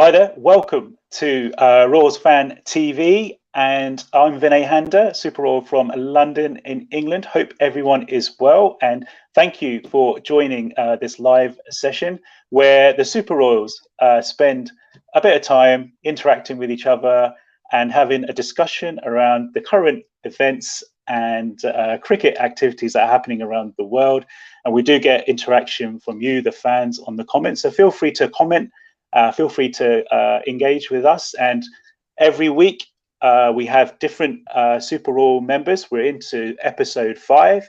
Hi there, welcome to Royals Fan TV, and I'm Vinay Handa, Super Royal from London in England. Hope everyone is well, and thank you for joining this live session where the Super Royals spend a bit of time interacting with each other and having a discussion around the current events and cricket activities that are happening around the world. And we do get interaction from you, the fans, on the comments. So feel free to comment. Feel free to engage with us. And every week we have different Super Royal members. We're into episode 5.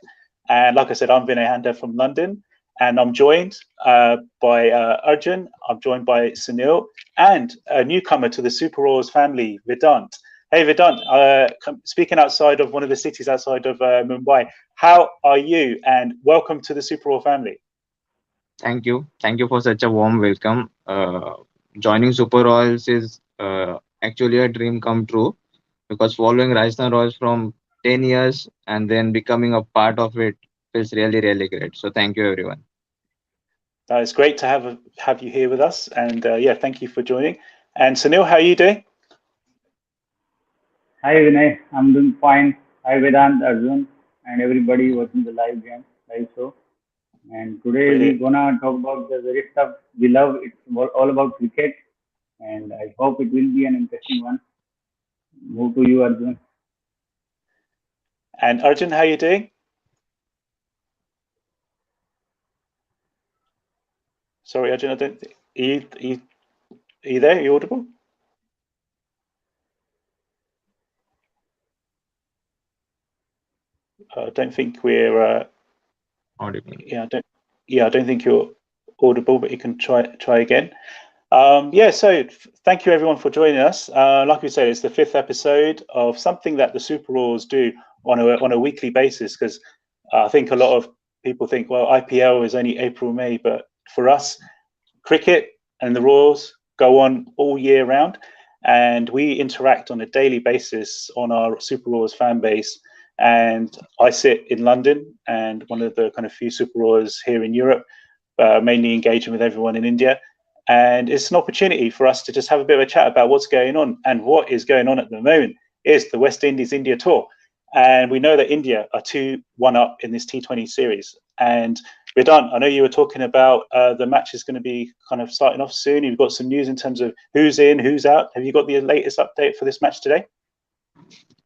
And like I said, I'm Vinay Handa from London. And I'm joined by Arjun. I'm joined by Sunil and a newcomer to the Super Royals family, Vedant. Hey, Vedant, speaking outside of one of the cities outside of Mumbai, how are you? And welcome to the Super Royal family. Thank you. Thank you for such a warm welcome. Joining Super Royals is actually a dream come true because following Rajasthan Royals from 10 years and then becoming a part of it feels really, really great. So thank you, everyone. It's great to have you here with us, and yeah, thank you for joining. And Sunil, how are you doing? Hi Vinay, I'm doing fine. Hi Vedant, Arjun, and everybody watching the live show. And today we're Brilliant. gonna talk about the very stuff we love. It's all about cricket, and I hope it will be an interesting one. Move to you, Arjun. And Arjun, how are you doing? Sorry, Arjun, I don't. Are you there? Are you audible? I don't think we're. Audible. Yeah, I don't. Yeah, I don't think you're audible, but you can try again. Yeah, so thank you everyone for joining us. Like we said, it's the 5th episode of something that the Super Royals do on a weekly basis because I think a lot of people think, well, IPL is only April, May, but for us, cricket and the Royals go on all year round, and we interact on a daily basis on our Super Royals fan base. And I sit in London, and one of the kind of few Super Royals here in Europe, mainly engaging with everyone in India. And it's an opportunity for us to just have a bit of a chat about what's going on. And what is going on at the moment is the West Indies India tour. And we know that India are 2-1 up in this T20 series. And Vedant, I know you were talking about the match is going to be kind of starting off soon. You've got some news in terms of who's in, who's out. Have you got the latest update for this match today?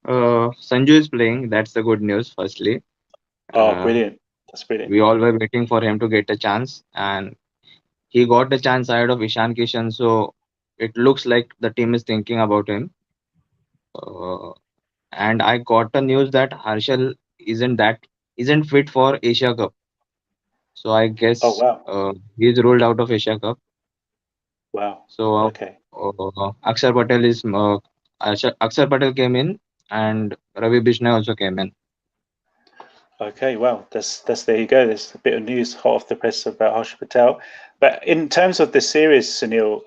Sanju is playing. That's the good news, firstly. Oh, Uh, brilliant. That's brilliant. we all were waiting for him to get a chance, and he got a chance ahead of Ishan Kishan. So it looks like the team is thinking about him. Uh, and I got the news that Harshal isn't fit for Asia Cup. So I Oh, guess wow. he's ruled out of Asia Cup. Wow. So Okay. Akshar Patel Akshar Patel came in and Ravi Bishnoi also came in. Okay, well, that's there you go. There's a bit of news hot off the press about Harsh Patel. But in terms of the series, Sunil,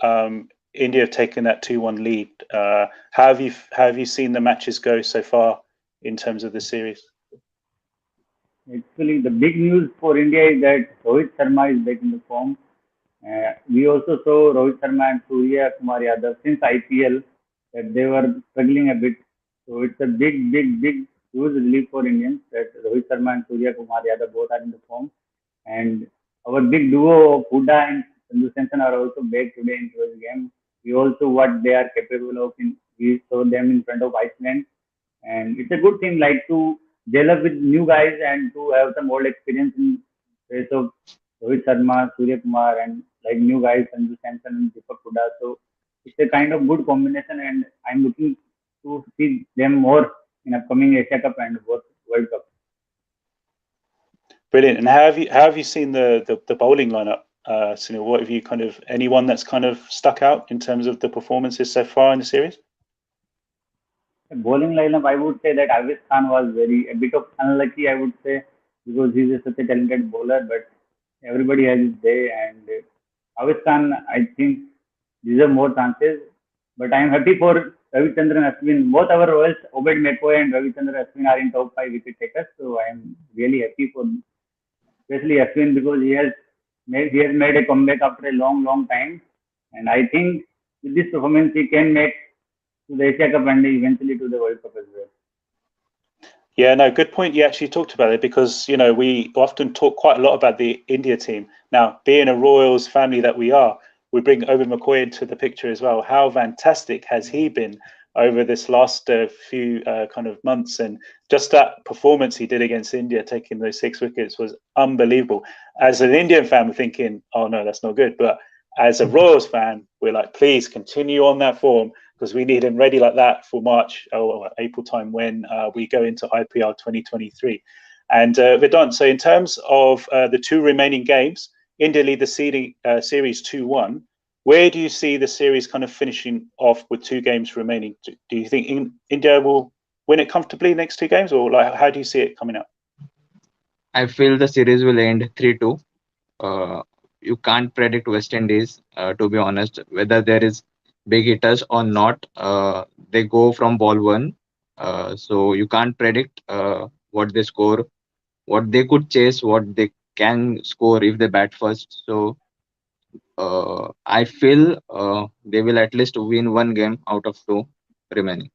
India have taken that 2-1 lead. How have you seen the matches go so far in terms of the series? Actually, the big news for India is that Rohit Sharma is back in the form. We also saw Rohit Sharma and Surya Kumar Yadav since IPL that they were struggling a bit. So it's a big, huge relief for Indians that Rohit Sharma and Surya Kumar Yadav both are in the form. And our big duo of Huda and Sanju Samson are also back today into the game. We also what they are capable of. We saw them in front of Iceland, and it's a good thing like to gel up with new guys and to have some old experience in place of Rohit Sharma, Surya Kumar, and like new guys Sanju Samson and Deepak Huda. So it's a kind of good combination, and I'm looking to see them more in upcoming Asia Cup and World Cup. Brilliant. And how have you seen the bowling lineup, Sunil? What have you kind of anyone that's kind of stuck out in terms of the performances so far in the series? Bowling lineup, I would say that Avis Khan was very a bit of unlucky, I would say, because he's such a talented bowler, but everybody has his day, and Avis Khan, I think, deserve more chances. But I am happy for Ravichandran Ashwin. Both our Royals, Obed McCoy and Ravichandran Ashwin, are in top 5 wicket takers. So I am really happy for especially Ashwin because he has made a comeback after a long time, and I think with this performance, he can make to the Asia Cup and eventually to the World Cup as well. Yeah, no, good point. You actually talked about it because, we often talk quite a lot about the India team. Now, being a Royals family that we are, we bring Obi McCoy into the picture as well. How fantastic has he been over this last few kind of months? And just that performance he did against India, taking those 6 wickets, was unbelievable. As an Indian fan, we're thinking, oh no, that's not good. But as a Royals fan, we're like, please continue on that form, because we need him ready like that for March or April time when we go into IPL 2023. And Vedant, so in terms of the 2 remaining games, India lead the series 2-1. Where do you see the series kind of finishing off with 2 games remaining? Do you think India will win it comfortably next 2 games, or like how do you see it coming up? I feel the series will end 3-2. You can't predict West Indies, to be honest, whether there is big hitters or not. They go from ball 1, so you can't predict what they score, what they could chase, what they can score if they bat first. So I feel they will at least win 1 game out of 2 remaining.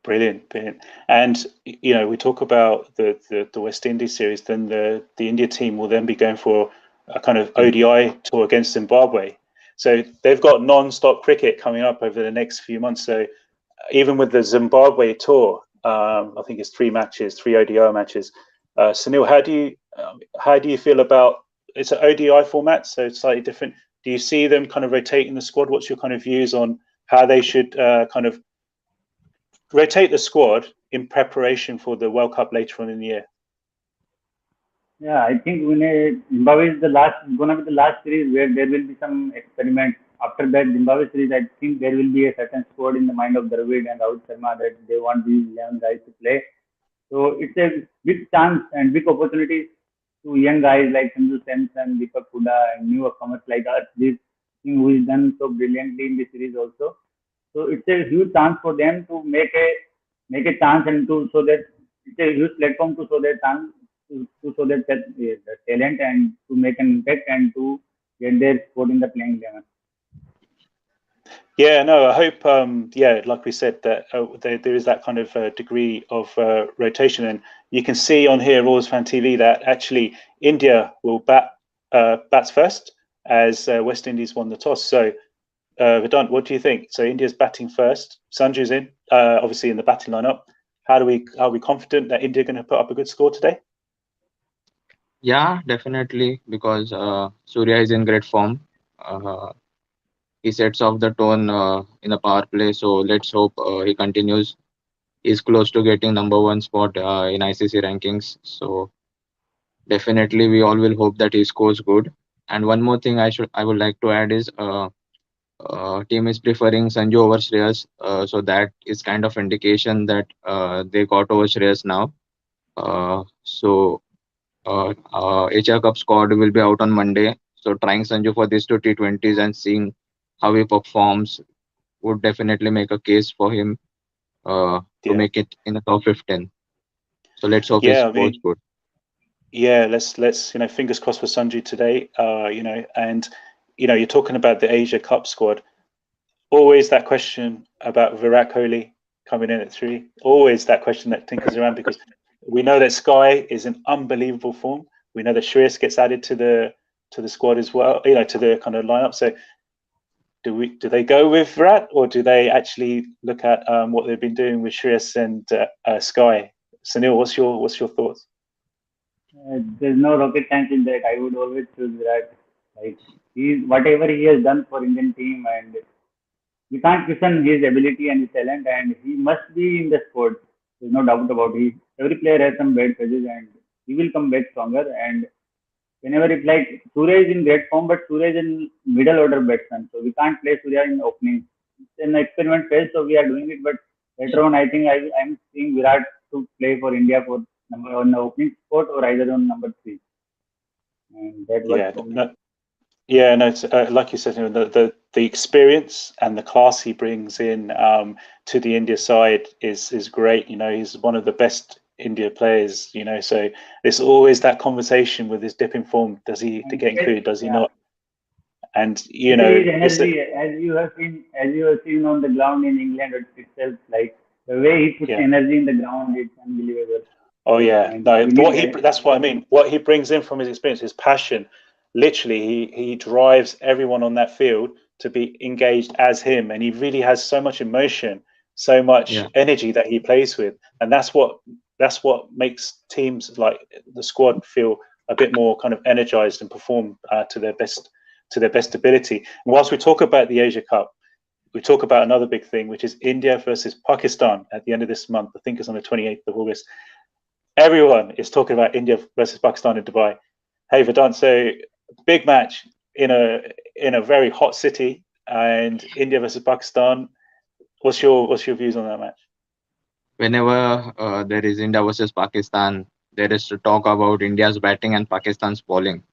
Brilliant, brilliant. And we talk about the West Indies series, then the India team will then be going for a kind of ODI tour against Zimbabwe. So they've got non-stop cricket coming up over the next few months. So even with the Zimbabwe tour, I think it's 3 matches, 3 ODI matches. Sunil, how do you feel about, it's an ODI format, so it's slightly different. Do you see them kind of rotating the squad? What's your kind of views on how they should kind of rotate the squad in preparation for the World Cup later on in the year? Yeah, I think Zimbabwe is gonna be the last series where there will be some experiment. After that Zimbabwe series, I think there will be a certain squad in the mind of Dravid and Rohit Sharma that they want these young guys to play. So it's a big chance and big opportunity to young guys like Sanju Samson, Deepak Huda, and newcomers like us, this thing who is done so brilliantly in the series also. So it's a huge chance for them to make a chance and to so that it's a huge platform to show their chance to show their talent and to make an impact and to get their spot in the playing 11. Yeah, no, I hope, like we said, that there is that kind of degree of rotation. And you can see on here, Royals Fan TV, that actually India will bats first as West Indies won the toss. So, Vedant, what do you think? So India's batting first. Sanju's in, obviously in the batting lineup. Are we confident that India are going to put up a good score today? Yeah, definitely, because Surya is in great form. He sets off the tone in the power play, so let's hope he continues. He's close to getting #1 spot in ICC rankings, so definitely we all will hope that he scores good. And one more thing I would like to add is team is preferring Sanju over Shreyas, so that is kind of indication that they got over Shreyas now. So Asia Cup squad will be out on Monday. So trying Sanju for these 2 T20s and seeing how he performs would definitely make a case for him to make it in the top 15. So let's hope he scores good. Yeah, let's fingers crossed for Sanju today. And you're talking about the Asia Cup squad. Always that question about Virat Kohli coming in at 3. Always that question that tinkers around, because we know that Sky is in unbelievable form. We know that Shreyas gets added to the squad as well, to the kind of lineup. So do they go with Virat, or do they actually look at what they've been doing with Shreyas and Sky? Sunil, what's your thoughts? There's no rocket science in that. I would always choose Virat. Like whatever he has done for Indian team, and we can't question his ability and his talent, and he must be in the squad. There's no doubt about it. Every player has some bad phases, and he will come back stronger. And whenever it's like Surya is in great form, but Surya is in middle order batsman, so we can't play Surya in opening. It's an experiment phase, so we are doing it. But later on, I think I'm seeing Virat to play for India for on the opening spot or either on number 3. And that was it's, like you said, the experience and the class he brings in to the India side is great. He's one of the best India players. So there's always that conversation with his dip in form. Does he get included? Does he not? And Actually, his it's energy, as you have seen on the ground in England itself, like the way he puts yeah. energy in the ground, it's unbelievable. Oh yeah, And no. we need That's what I mean. What he brings in from his experience, his passion. Literally, he drives everyone on that field to be engaged as him, and he really has so much emotion, so much Yeah, energy that he plays with, and that's what makes teams like the squad feel a bit more kind of energized and perform to their best ability. And whilst we talk about the Asia Cup, we talk about another big thing, which is India versus Pakistan at the end of this month. I think it's on the 28th of August. Everyone is talking about India versus Pakistan in Dubai. Hey, Vedant, so big match in a very hot city, and India versus Pakistan. What's your views on that match? whenever there is India versus Pakistan, there is to talk about India's batting and Pakistan's bowling.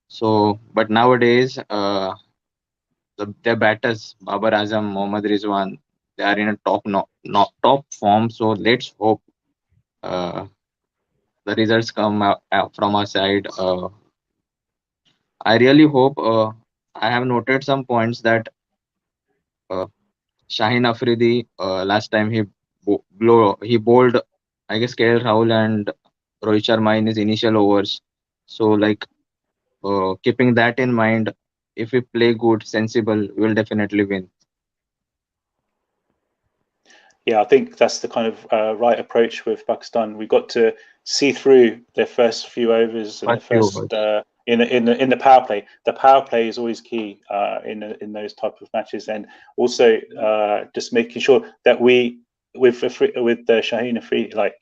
So, but nowadays, their batters, Babar Azam, Mohammad Rizwan, they are in a top form. So let's hope uh, the results come out from our side. I really hope. I have noted some points that uh, Shaheen Afridi last time he bowled, I guess, KL Rahul and Rohit Sharma in his initial overs. So like keeping that in mind, if we play good, sensible, we'll definitely win. Yeah, I think that's the kind of right approach with Pakistan. We got to see through their first few overs and the First few first overs. in the power play. The power play is always key in those type of matches, and also just making sure that we with Shaheen Afridi, like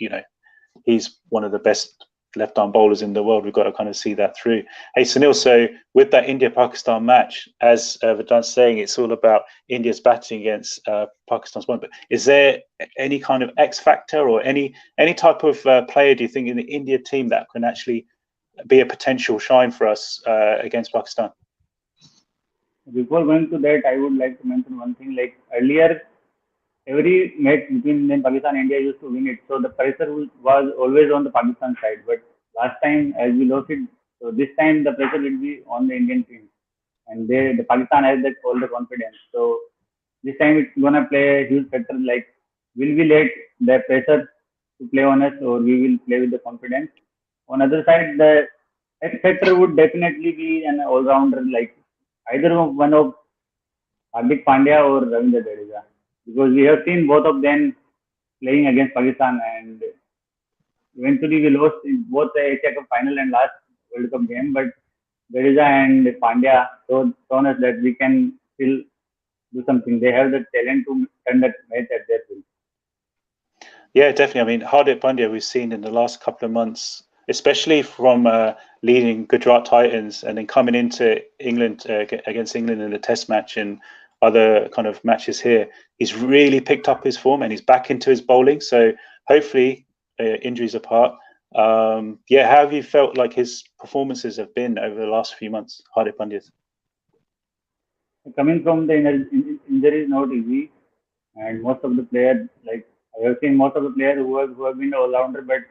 he's one of the best left arm bowlers in the world. We've got to kind of see that through. Hey, Sunil, so with that India Pakistan match, as Vedant's saying, it's all about India's batting against Pakistan's bowling. But is there any kind of X factor or any type of player, do you think, in the India team that can actually be a potential shine for us against Pakistan? before going to that, I would like to mention one thing. Like earlier, every match between Pakistan and India used to win it. So the pressure was always on the Pakistan side. But last time, as we lost it, so this time the pressure will be on the Indian team, and the Pakistan has that all the confidence. So this time it's gonna play a huge factor. Like, will we let the pressure to play on us, or we will play with the confidence? On other side, the X factor would definitely be an all-rounder, like either one of Hardik Pandya or Ravindra Jadeja, because we have seen both of them playing against Pakistan, and eventually we lost in both the Asia Cup final and last World Cup game. But Jadeja and Pandya shown us that we can still do something. They have the talent to turn that match at their will. Yeah, definitely. I mean, Hardik Pandya we've seen in the last couple of months, especially from leading Gujarat Titans and then coming into England against England in the Test match and other kind of matches here. He's really picked up his form and he's back into his bowling. So hopefully, injuries apart, yeah. How have you felt like his performances have been over the last few months, Hardik Pandya? Coming from the injury is not easy, and most of the players, like I have seen most of the players who have been all rounder but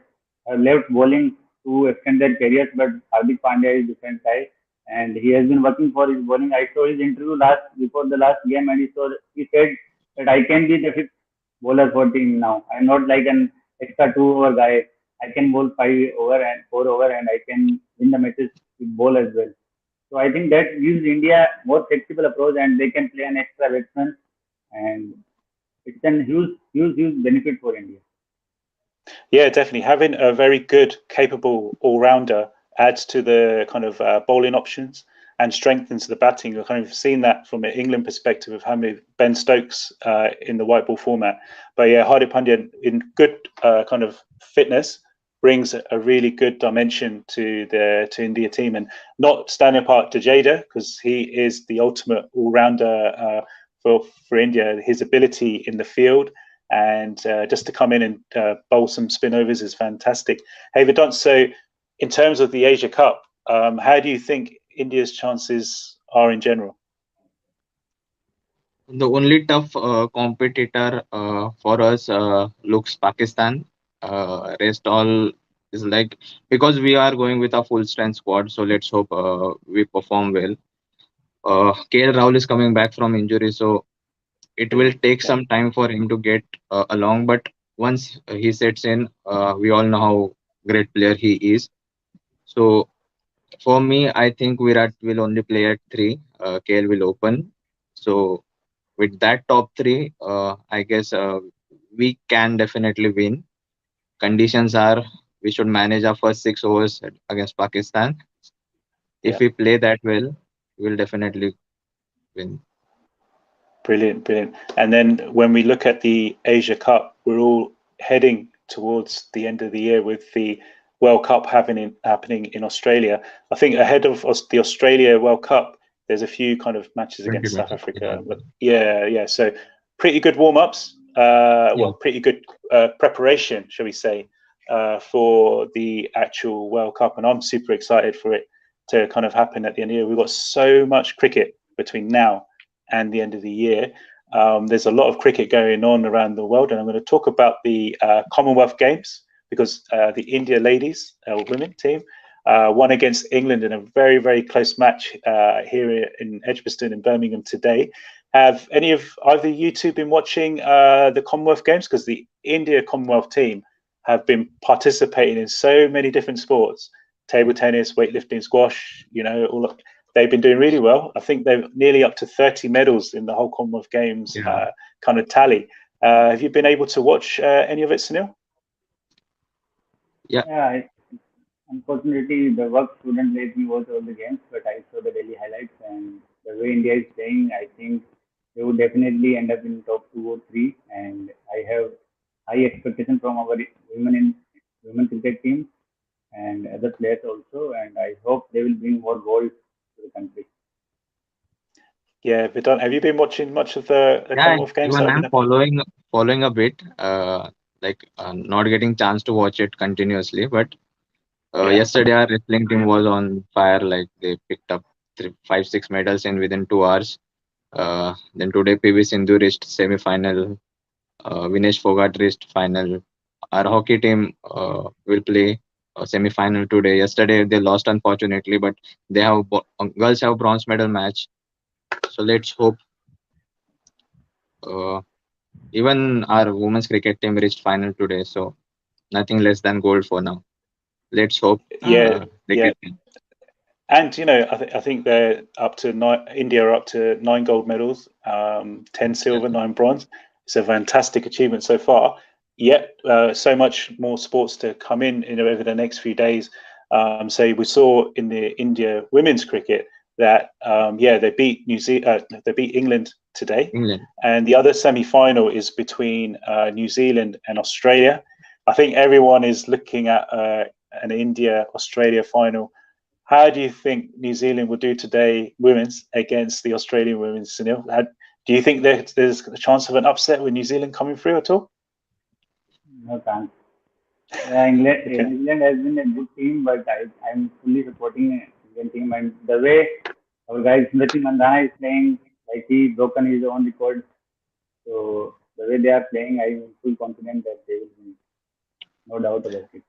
have left bowling to extend their careers. But Hardik Pandya is different guy, and he has been working for his bowling. I saw his interview before the last game, and he said that I can be the fifth bowler for team now. I'm not like an extra 2 over guy. I can bowl 5 over and 4 over, and I can win the matches with bowl as well. So I think that gives India more flexible approach, and they can play an extra batsman, and it's a huge benefit for India. Yeah, definitely. Having a very good, capable all-rounder adds to the kind of bowling options and strengthens the batting. We've kind of seen that from an England perspective of having Ben Stokes in the white ball format. But yeah, Hardik Pandya in good kind of fitness brings a really good dimension to India team, and not standing apart to Jada because he is the ultimate all-rounder for India. His ability in the field and just to come in and bowl some spin overs is fantastic. Hey, Vedant, so in terms of the Asia Cup, how do you think India's chances are in general? The only tough competitor for us looks Pakistan. Rest all is like, because we are going with a full strength squad. So let's hope we perform well. KL Rahul is coming back from injury, so it will Brilliant. take Yeah. some time for him to get along. But once he sets in, we all know how great player he is. So for me, I think Virat will only play at three. KL will open. So with that top three, I guess we can definitely win. Conditions are we should manage our first 6 overs against Pakistan. If Yeah. we play that well, we'll definitely win. Brilliant, brilliant. And then when we look at the Asia Cup, we're all heading towards the end of the year with the World Cup happening in Australia. I think ahead of the Australia World Cup, there's a few kind of matches 20 against South matches. Yeah. Africa. But yeah. So pretty good warm-ups. Yeah. Well, pretty good preparation, shall we say, for the actual World Cup. And I'm super excited for it to kind of happen at the end of the year. We've got so much cricket between now and the end of the year. There's a lot of cricket going on around the world, and I'm going to talk about the Commonwealth Games because the India ladies, women team, won against England in a very, very close match here in Edgbaston in Birmingham today. Have any of either you two been watching the Commonwealth Games? Because the India Commonwealth team have been participating in so many different sports: table tennis, weightlifting, squash. All they've been doing really well. I think they're nearly up to 30 medals in the whole Commonwealth Games Yeah. kind of tally. Have you been able to watch any of it, Sunil? Yeah. Yeah, unfortunately, the work couldn't let me watch all the games, but I saw the daily highlights, and the way India is playing, I think they would definitely end up in top two or three. And I have high expectation from our women cricket team and other players also, and I hope they will bring more goals to the country. Yeah, Vidant, have you been watching much of the Yeah, Commonwealth Games that even have been I'm happening? following a bit, not getting chance to watch it continuously. But Yeah, yesterday our wrestling team was on fire. Like they picked up 5, 6 medals in within 2 hours. Then today PV Sindhu reached semi-final. Vinesh Fogart reached final. Our hockey team will play semi-final today. Yesterday they lost unfortunately, but they have girls have bronze medal match. So let's hope. Uh, Even our women's cricket team reached final today, so nothing less than gold for now. Let's hope. yeah, yeah. Cricket team. And I think they're up to nine. India are up to 9 gold medals, 10 silver, Yeah. 9 bronze. It's a fantastic achievement so far. Yet, so much more sports to come in over the next few days. So we saw in the India women's cricket that they beat they beat England today, England. and the other semi-final is between New Zealand and Australia. I think everyone is looking at an India Australia final. How do you think New Zealand will do today, women's, against the Australian women's, Sunil? Do you think there's a chance of an upset with New Zealand coming through at all? No chance. Yeah, England, Okay. England has been a good team, but I'm fully supporting Indian team. And the way our guy Smriti Mandhana is playing, like he broken his own record. So the way they are playing, I'm full confident that they will win. No doubt about it.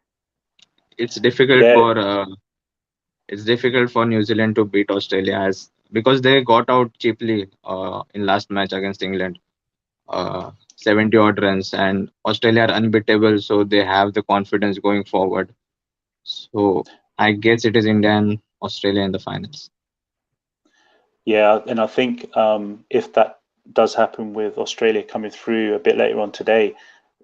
It's difficult Yeah, for New Zealand to beat Australia as because they got out cheaply in last match against England. 70 odd runs, and Australia are unbeatable, so they have the confidence going forward. So I guess it is India and Australia in the finals. yeah, and I think if that does happen with Australia coming through a bit later on today,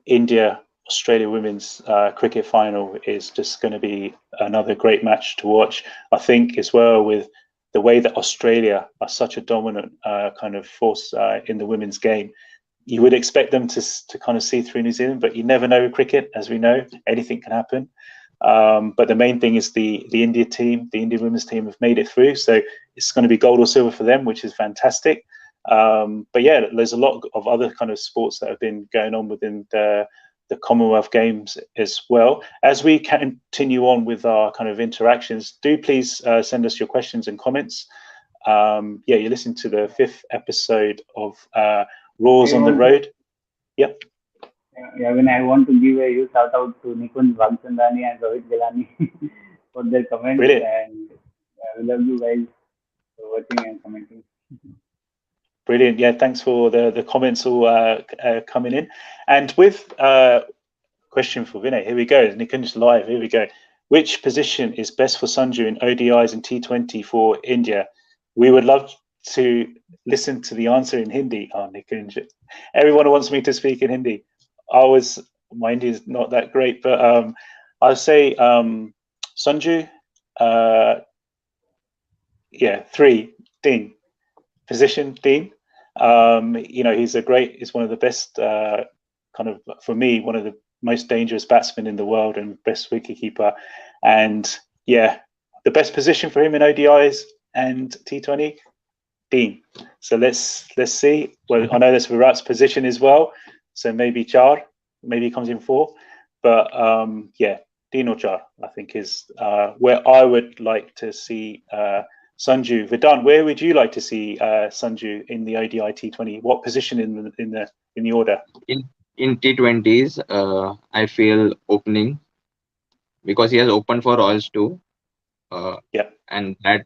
India Australia women's cricket final is just going to be another great match to watch. I think as well with the way that Australia are such a dominant kind of force in the women's game, you would expect them to kind of see through New Zealand, but you never know with cricket, as we know, anything can happen. But the main thing is the India team, the Indian women's team have made it through, so it's going to be gold or silver for them, which is fantastic. But yeah, there's a lot of other kind of sports that have been going on within the Commonwealth Games as well. As we continue on with our kind of interactions, do please send us your questions and comments. You're listening to the 5th episode of Raws I on the want to, Road. Yep. yeah, when I want to give a huge shout out to Nikunj Bhagchandani and Rohit Galani for their comments, Brilliant. and we love you guys. watching and commenting. Brilliant. Yeah, thanks for the comments all coming in. And with question for Vinay, here we go. Nikunj live. Here we go. Which position is best for Sanju in ODIs and T20 for India? We would love to listen to the answer in Hindi. Oh, Nikunj. Everyone wants me to speak in Hindi. My Hindi is not that great, but I'll say Sanju. Yeah, 3 Dean position Dean. He's one of the best kind of, for me, one of the most dangerous batsmen in the world and best wicketkeeper. And yeah, the best position for him in ODIs and T20, Dean. So let's see. Well, I know that's Virat's position as well. So maybe Char, maybe he comes in 4. But yeah, Dean or Char, I think is where I would like to see Sanju. Vedant, where would you like to see Sanju in the ODI T20? What position in the order? In T20s, I feel opening, because he has opened for Royals too. Yeah. And that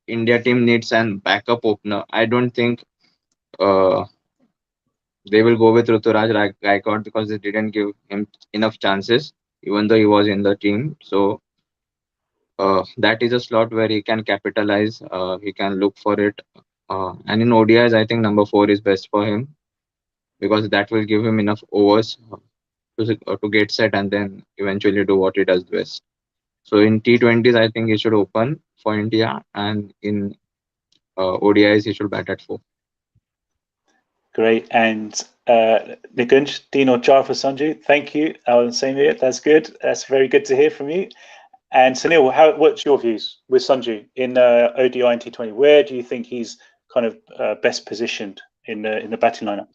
India team needs an backup opener. I don't think they will go with Ruturaj Gaikwad, because they didn't give him enough chances, even though he was in the team. So that is a slot where he can capitalize. He can look for it. And in ODIs, I think number 4 is best for him, because that will give him enough overs to get set and then eventually do what he does best. So in T20s, I think he should open for India, and in ODIs, he should bat at 4. Great. And Nikunj, Dean or Char for Sanju, thank you. Same here. That's good. That's very good to hear from you. And Sunil, what's your views with Sanju in ODI and T20? Where do you think he's kind of best positioned in the batting lineup?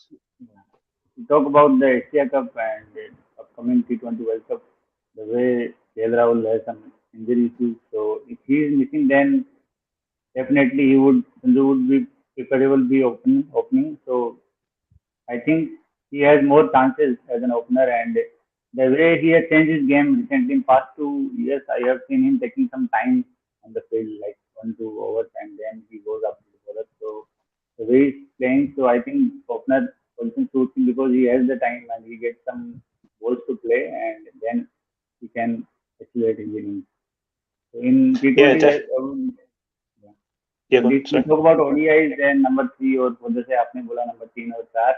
We talk about the Asia Cup and the upcoming T20 World Cup, the way KL Rahul has some injury issues. So if he is missing, then definitely Sanju would be preferable be opening. So I think he has more chances as an opener, and the way he has changed his game recently in past 2 years, I have seen him taking some time on the field, like 1-2 overs, and then he goes up to the bowler. So the way he's playing, so I think opener position suits him because he has the time and he gets some balls to play, and then he can accelerate his innings. So in T20, Yeah, if we talk about ODIs, then number 3 or जैसे आपने बोला number 3 और 4,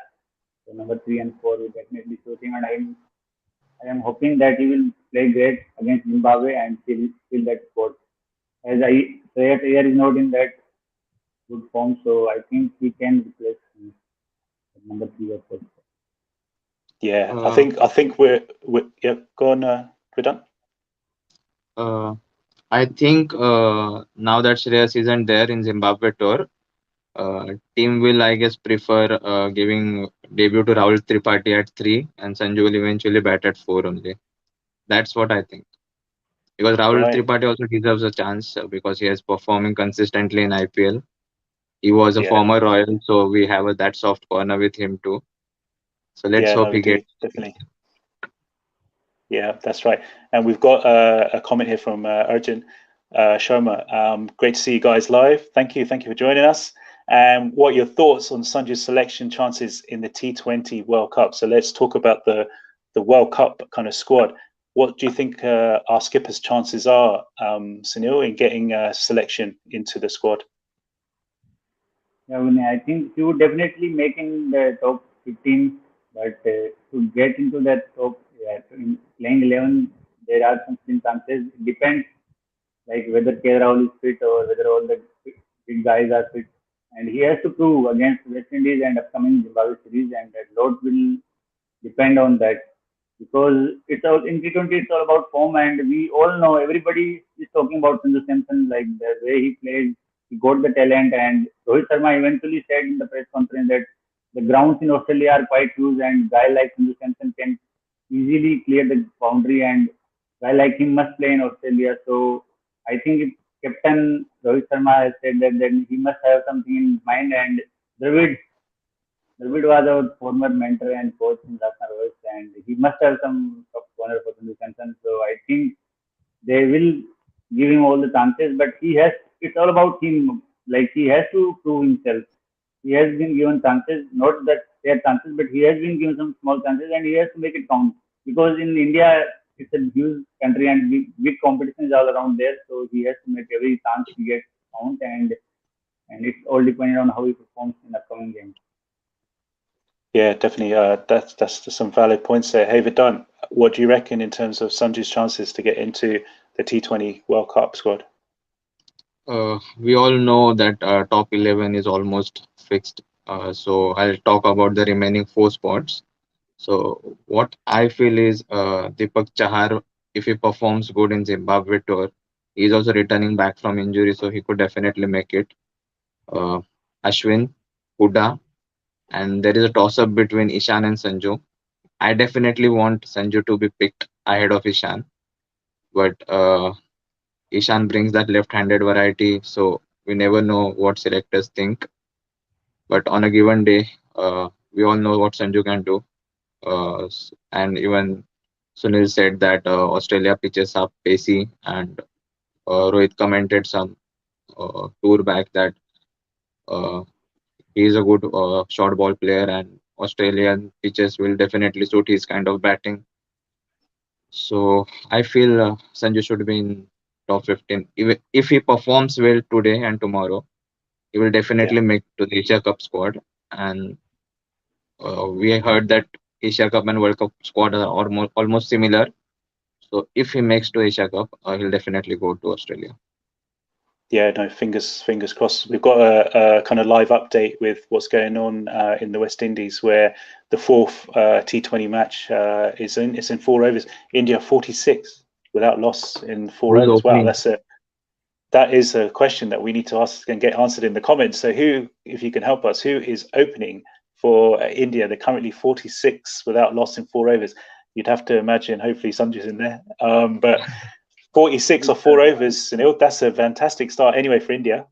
so number 3 and 4 will definitely suit him, and I am hoping that he will play great against Zimbabwe and fill that spot. As Shreyas Iyer is not in that good form, so I think he can replace him at number 3 or 4. Yeah, I think we're yeah. Go on, we're done. I think now that Shreyas isn't there in Zimbabwe tour, team will, I guess, prefer giving debut to Rahul Tripathi at 3, and Sanju will eventually bat at 4 only. That's what I think. Because Rahul Tripathi also deserves a chance because he is performing consistently in IPL. He was a former Royal, so we have that soft corner with him too. So let's hope he gets. Definitely. Yeah, that's right. And we've got a comment here from Arjun Sharma. Great to see you guys live. Thank you for joining us. And what are your thoughts on Sanju's selection chances in the T20 World Cup? So let's talk about the World Cup kind of squad. What do you think our skipper's chances are, Sunil, in getting selection into the squad? Yeah, I think he would definitely make in the top 15, but to get into that top, in playing 11, there are some slim chances. It depends, like whether KL Rahul is fit or whether all the big guys are fit. And he has to prove against West Indies and upcoming Zimbabwe series, and that lot will depend on that. Because it's all in T20, it's all about form, and we all know everybody is talking about Sanju Samson, like the way he plays, he got the talent, and Rohit Sharma eventually said in the press conference that the grounds in Australia are quite huge, and guy like Sanju Samson can easily clear the boundary, and guy like him must play in Australia. So I think if Captain Rohit Sharma has said that, then he must have something in mind, and Dravid was our former mentor and coach in Lucknow Royals, and he must have some soft corner for Sanju Samson. So I think they will give him all the chances, but he has. It's all about him. like he has to prove himself. He has been given chances, not that they are chances, but he has been given some small chances and he has to make it count. Because in India, it's a huge country and big competition is all around there. So he has to make every chance he gets count, and it's all depending on how he performs in upcoming games. Yeah, definitely. That's some valid points there. Hey, Vedant, what do you reckon in terms of Sanju's chances to get into the T20 World Cup squad? We all know that top 11 is almost fixed. So I'll talk about the remaining four spots. So what I feel is Deepak Chahar, if he performs good in Zimbabwe tour, he's also returning back from injury, so he could definitely make it. Uh, Ashwin, Huda, and there is a toss-up between Ishan and Sanju. I definitely want Sanju to be picked ahead of Ishan, but Ishan brings that left-handed variety, so we never know what selectors think. But on a given day, we all know what Sanju can do. And even Sunil said that Australia pitches are pacey, and Rohit commented some tour back that uh, he is a good short ball player, and Australian pitches will definitely suit his kind of batting. So I feel Sanju should be in top 15. If he performs well today and tomorrow, he will Yeah. definitely make to the Asia Cup squad. And we heard that Asia Cup and World Cup squad are almost similar. So if he makes to Asia Cup, he'll definitely go to Australia. Yeah, no, fingers crossed. We've got a kind of live update with what's going on in the West Indies, where the fourth T20 match is in. It's in 4 overs. India 46 without loss in 4 Who's overs. Wow, opening? that is a question that we need to ask and get answered in the comments. So who, if you can help us, who is opening for India? They're currently 46 without loss in 4 overs. You'd have to imagine, hopefully Sanju's in there. But 46 or 4 overs, Sunil, that's a fantastic start anyway for India.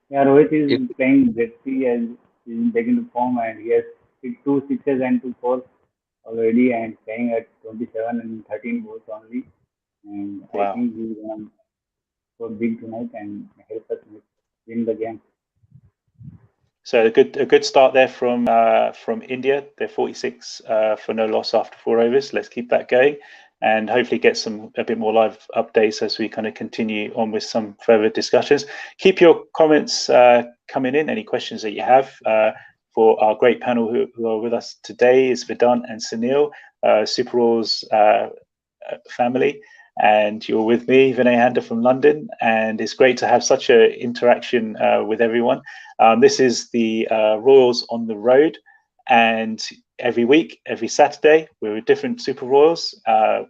Yeah, Rohit If is playing Zesty as he's back into form and he has hit 2 sixes and 2 fours already and playing at 27 and 13 balls only. And I Wow. think he's gonna score big tonight and help us win the game. So a good start there from India. They're 46 for no loss after 4 overs. Let's keep that going, and hopefully get a bit more live updates as we kind of continue on with some further discussions. Keep your comments coming in. Any questions that you have for our great panel who are with us today is Vedant and Sunil, Super Rules family. And you're with me, Vinay Handa from London, and it's great to have such an interaction with everyone. This is the Royals on the Road, and every week, every Saturday, we're with different Super Royals,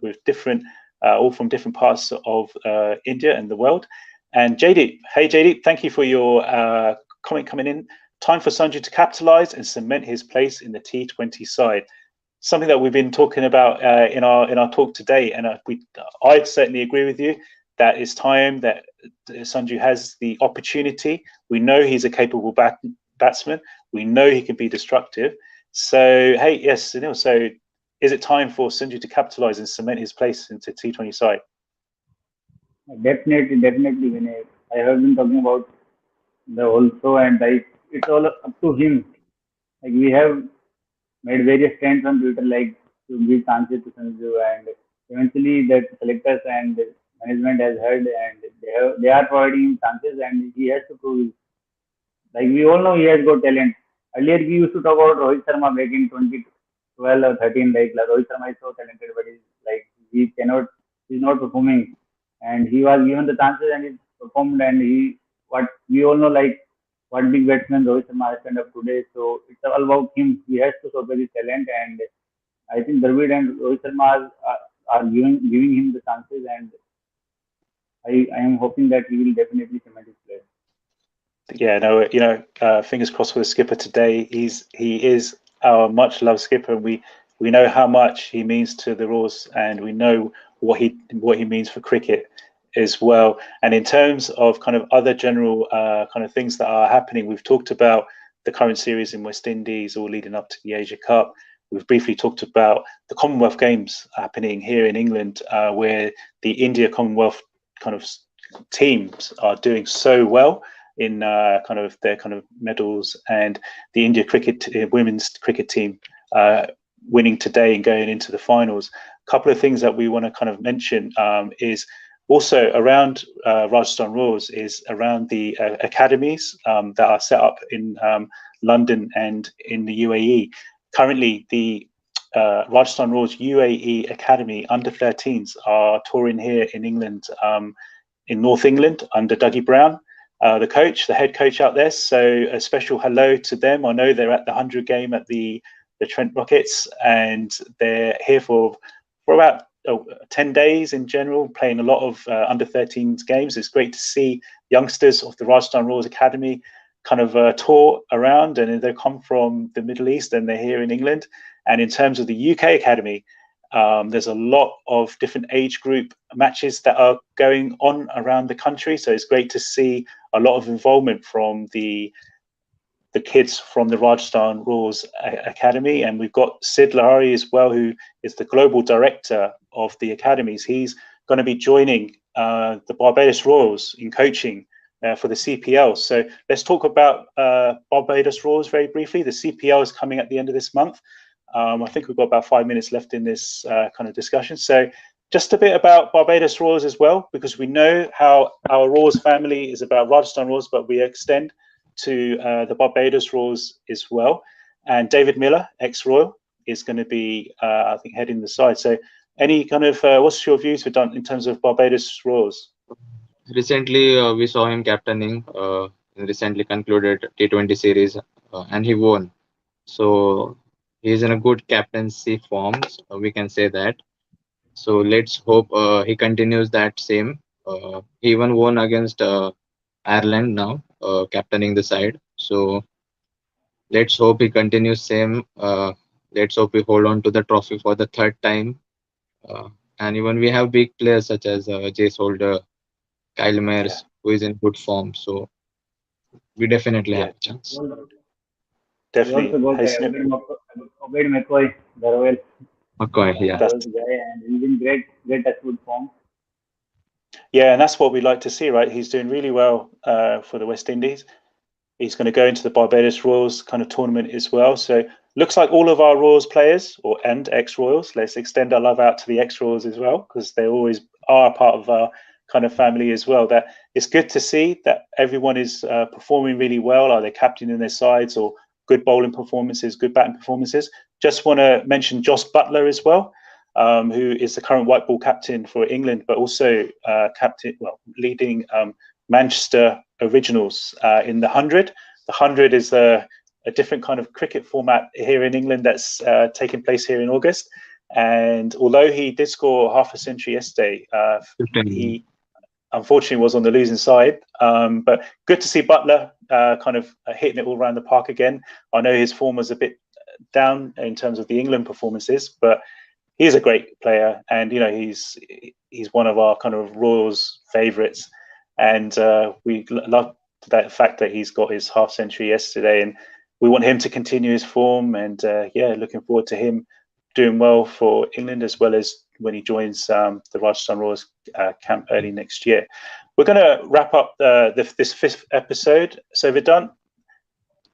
with different, all from different parts of India and the world. And Jaydeep, hey Jaydeep, thank you for your comment coming in. Time for Sanju to capitalise and cement his place in the T20 side. Something that we've been talking about in our talk today, and I certainly agree with you that it's time that Sanju has the opportunity. We know he's a capable batsman. We know he can be destructive. So hey, yes, Sunil. So is it time for Sanju to capitalise and cement his place into T20 side? Definitely, Vinay. I have been talking about the also, and like it's all up to him. Like we have made various trends on Twitter, like to give chances to Sanju, and eventually that selectors and management has heard, and they are providing him chances, and he has to prove it. Like we all know, he has got talent. Earlier, we used to talk about Rohit Sharma back in 2012 or 13. Like Rohit Sharma is so talented, but he cannot, he's not performing, and he was given the chances and he performed, and he what we all know, like what big batsman Rohit Sharma has turned up today. So it's all about him. He has to showcase his talent, and I think Dravid and Rohit Sharma are giving him the chances, and I am hoping that he will definitely cement his place. Yeah, no, fingers crossed for the skipper today. He is our much loved skipper, and we know how much he means to the Royals, and we know what he means for cricket as well. And in terms of kind of other general kind of things that are happening, we've talked about the current series in West Indies, all leading up to the Asia Cup. We've briefly talked about the Commonwealth Games happening here in England, where the India Commonwealth kind of teams are doing so well in kind of their kind of medals, and the India women's cricket team winning today and going into the finals. A couple of things that we want to kind of mention is also around Rajasthan Royals is around the academies that are set up in London and in the UAE. Currently, the Rajasthan Royals UAE Academy under 13s are touring here in England, in North England, under Dougie Brown, the head coach out there. So a special hello to them. I know they're at the 100 game at the Trent Rockets, and they're here for about 10 days in general, playing a lot of under 13s games. It's great to see youngsters of the Rajasthan Royals Academy kind of tour around, and they come from the Middle East and they're here in England. And in terms of the UK Academy, there's a lot of different age group matches that are going on around the country. So it's great to see a lot of involvement from the kids from the Rajasthan Royals Academy. And we've got Sid Lahari as well, who is the global director of the academies. He's going to be joining the Barbados Royals in coaching for the CPL. So let's talk about Barbados Royals very briefly. The CPL is coming at the end of this month. I think we've got about 5 minutes left in this kind of discussion. So just a bit about Barbados Royals as well, because we know how our Royals family is about Rajasthan Royals, but we extend to the Barbados Royals as well. And David Miller, ex-Royal, is going to be, I think, heading the side. So any kind of, what's your views in terms of Barbados Royals? Recently, we saw him captaining recently concluded T20 series, and he won. So he's in a good captaincy forms, we can say that. So let's hope he continues that same. He even won against Ireland now, captaining the side. So let's hope he continues same. Let's hope we hold on to the trophy for the third time. And even we have big players such as Jace Holder, Kyle Mayers, who is in good form. So we definitely have a chance. Definitely. We also got Obaid McCoy, the Royal. McCoy, yeah. And he's in great good form. Yeah, and that's what we like to see, right? He's doing really well for the West Indies. He's going to go into the Barbados Royals kind of tournament as well. So looks like all of our Royals players and ex-Royals, let's extend our love out to the ex-Royals as well, because they always are part of our kind of family as well. That it's good to see that everyone is performing really well. Are they captaining their sides, or good bowling performances, good batting performances? Just want to mention Jos Buttler as well, who is the current white ball captain for England, but also leading Manchester Originals in the 100. The 100 is a different kind of cricket format here in England that's taking place here in August. And although he did score half a century yesterday, he unfortunately was on the losing side. But good to see Buttler kind of hitting it all around the park again. I know his form was a bit down in terms of the England performances, but he's a great player, and he's one of our kind of Royals favourites, and we love that fact that he's got his half century yesterday, and we want him to continue his form, and looking forward to him doing well for England, as well as when he joins the Rajasthan Royals camp early next year. We're going to wrap up this 5th episode. So Vedant,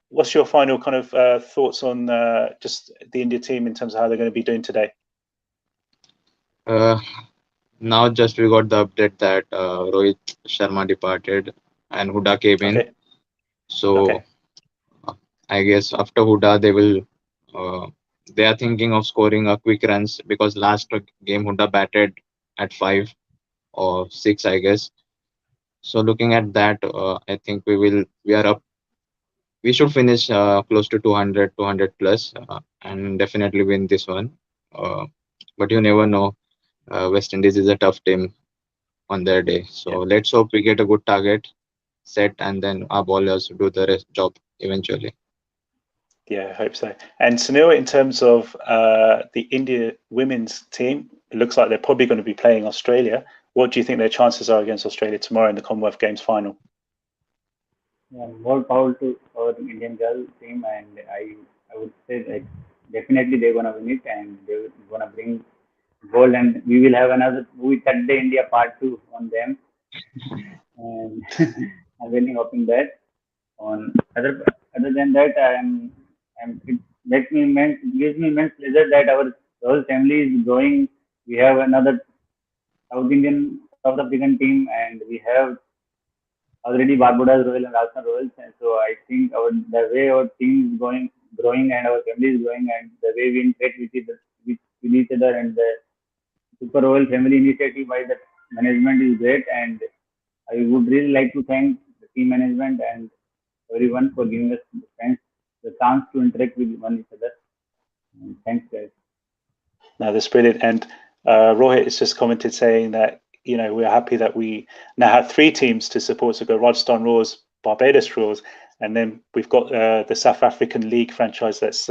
what's your final kind of thoughts on just the India team in terms of how they're going to be doing today? Now just we got the update that Rohit Sharma departed and Huda came in. Okay. So I guess after Huda they are thinking of scoring a quick runs, because last game Huda batted at 5 or 6, I guess. So looking at that, I think we are up. We should finish close to 200 plus and definitely win this one. But you never know. West Indies is a tough team on their day. So let's hope we get a good target set, and then our bowlers do the rest job eventually. Yeah, I hope so. And Sunil, in terms of the India women's team, it looks like they're probably going to be playing Australia. What do you think their chances are against Australia tomorrow in the Commonwealth Games final? Yeah, more power to our Indian girl team, and I would say that definitely they're gonna win it, and they're gonna bring gold, and we will have another Movie Saturday India Part 2 on them. and I'm really hoping that. On other than that, it it gives me immense pleasure that our whole family is growing. We have another South African team, and we have already Barbados Royal and Rajasthan Royals. And so I think the way our team is growing, and our family is growing, and the way we interact with each other, and the Super Royal Family Initiative by the management is great. And I would really like to thank the team management and everyone for giving us the chance to interact with one another. And thanks, guys. No, that's brilliant. And Rohit has just commented saying that, we're happy that we now have 3 teams to support. So go Rajasthan Royals, Barbados Royals, and then we've got the South African League franchise that's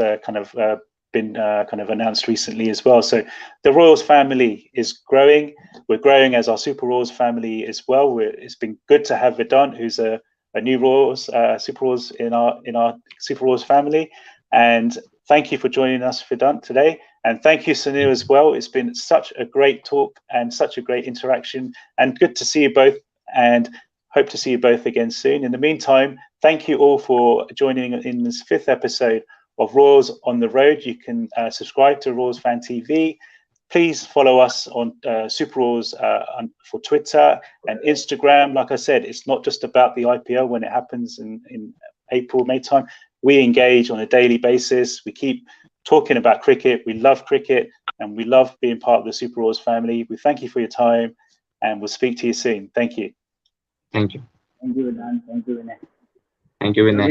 been announced recently as well. So the Royals family is growing. We're growing as our Super Royals family as well. It's been good to have Vedant, who's a new Royals, Super Royals in our Super Royals family. And thank you for joining us, Vedant, today. And thank you, Sunil, as well. It's been such a great talk and such a great interaction, and good to see you both, and hope to see you both again soon. In the meantime, thank you all for joining in this 5th episode of Royals on the Road. You can subscribe to Royals Fan TV. Please follow us on Super Royals for Twitter and Instagram. Like I said, it's not just about the IPL when it happens in April, May time. We engage on a daily basis. We keep talking about cricket. We love cricket, and we love being part of the Super Royals family. We thank you for your time, and we'll speak to you soon. Thank you. Thank you. Thank you, Vedant. Thank you, Vinay. Thank you, Vinay.